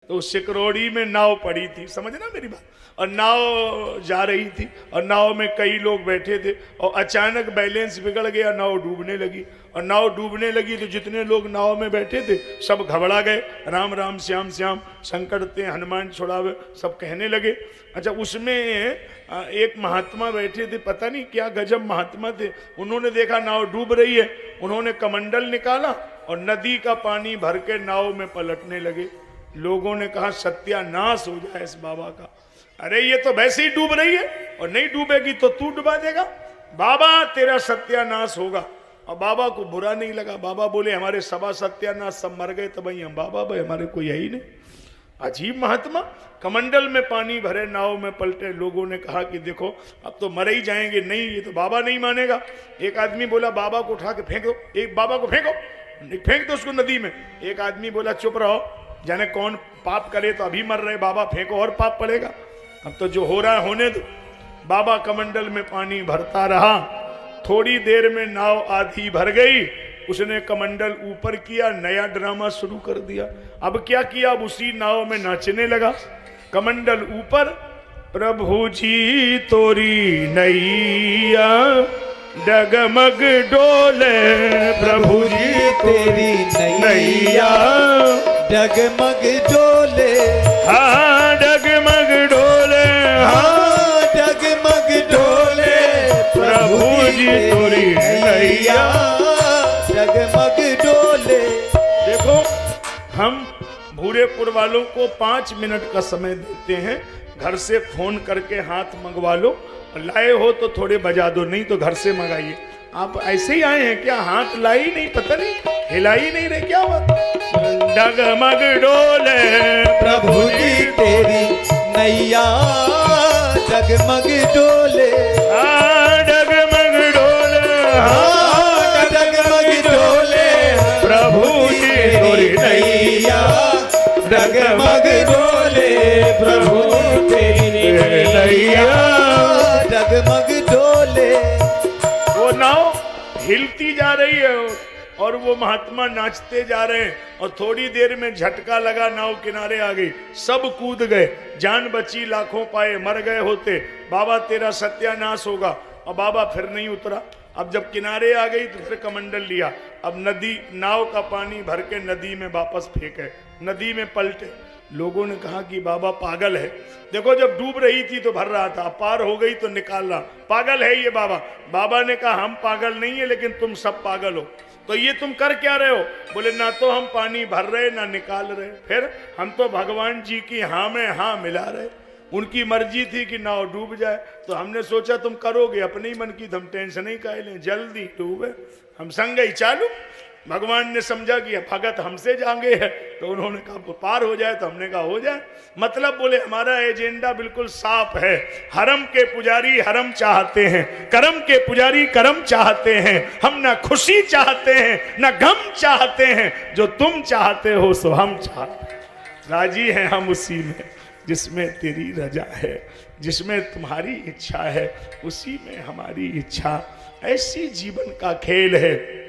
तो सिकरौड़ी में नाव पड़ी थी, समझना मेरी बात, और नाव जा रही थी और नाव में कई लोग बैठे थे और अचानक बैलेंस बिगड़ गया, नाव डूबने लगी। और नाव डूबने लगी तो जितने लोग नाव में बैठे थे सब घबरा गए, राम राम श्याम श्याम, संकट ते हनुमान छुड़ावे, सब कहने लगे। अच्छा, उसमें एक महात्मा बैठे थे, पता नहीं क्या गजब महात्मा थे, उन्होंने देखा नाव डूब रही है, उन्होंने कमंडल निकाला और नदी का पानी भर के नाव में पलटने लगे। लोगों ने कहा सत्यानाश हो जाए इस बाबा का, अरे ये तो वैसे ही डूब रही है और नहीं डूबेगी तो तू डुबा देगा, बाबा तेरा सत्यानाश होगा। और बाबा को बुरा नहीं लगा, बाबा बोले हमारे सभा सत्यानाश सब मर गए तो भाई हम बाबा भाई हमारे कोई है ही नहीं। अजीब महात्मा, कमंडल में पानी भरे नाव में पलटे। लोगों ने कहा कि देखो अब तो मर ही जाएंगे, नहीं ये तो बाबा नहीं मानेगा। एक आदमी बोला बाबा को उठा के फेंक दो, एक बाबा को फेंको, फेंक दो उसको नदी में। एक आदमी बोला चुप रहो, जाने कौन पाप करे तो अभी मर रहे, बाबा फेंको और पाप पड़ेगा, अब तो जो हो रहा है होने दो। बाबा कमंडल में पानी भरता रहा, थोड़ी देर में नाव आधी भर गई, उसने कमंडल ऊपर किया, नया ड्रामा शुरू कर दिया। अब क्या किया, अब उसी नाव में नाचने लगा, कमंडल ऊपर, प्रभु जी तोरी नैया डगमग डोले, प्रभु जी तेरी नैया डगमग डोले, हाँ डगमग डोले, हाँ डगमग डोले, प्रभु जी तोरी नैया डगमग डोले। देखो, हम भूरेपुर वालों को 5 मिनट का समय देते हैं, घर से फोन करके हाथ मंगवा लो, लाए हो तो थोड़े बजा दो, नहीं तो घर से मंगाइए। आप ऐसे ही आए हैं क्या, हाथ लाई नहीं, पता नहीं हिलाई नहीं रहे, क्या बात। डगमग डोले, प्रभु जी तेरी नैया डगमग डोले, डगमग डोले, डगमग डोले, प्रभु जी तोरी नैया डगमग डोले, प्रभु तेरी नैया डगमग डोले। वो नाव हिलती जा रही है और वो महात्मा नाचते जा रहे हैं, और थोड़ी देर में झटका लगा, नाव किनारे आ गई, सब कूद गए, जान बची लाखों पाए, मर गए होते, बाबा तेरा सत्यानाश होगा। और बाबा फिर नहीं उतरा। अब जब किनारे आ गई तो फिर कमंडल लिया, अब नदी, नाव का पानी भर के नदी में वापस फेंके, नदी में पलटे। लोगों ने कहा कि बाबा पागल है, देखो जब डूब रही थी तो भर रहा था, पार हो गई तो निकाल रहा, पागल है ये बाबा। बाबा ने कहा हम पागल नहीं है, लेकिन तुम सब पागल हो, तो ये तुम कर क्या रहे हो। बोले ना तो हम पानी भर रहे ना निकाल रहे, फिर हम तो भगवान जी की हाँ में हाँ मिला रहे, उनकी मर्जी थी कि नाव डूब जाए, तो हमने सोचा तुम करोगे अपने ही मन की, तुम टेंशन नहीं काहे लें, जल्दी डूबे, हम संग ही चालू। भगवान ने समझा कि भगत हमसे जांगे है, तो उन्होंने कहा पार हो जाए, तो हमने कहा हो जाए। मतलब बोले हमारा एजेंडा बिल्कुल साफ है, हरम के पुजारी हरम चाहते हैं, करम के पुजारी करम चाहते हैं, हम ना खुशी चाहते हैं ना गम चाहते हैं, जो तुम चाहते हो सो हम चाहते हैं, राजी हैं हम उसी में जिसमें तेरी रजा है, जिसमें तुम्हारी इच्छा है उसी में हमारी इच्छा। ऐसी जीवन का खेल है।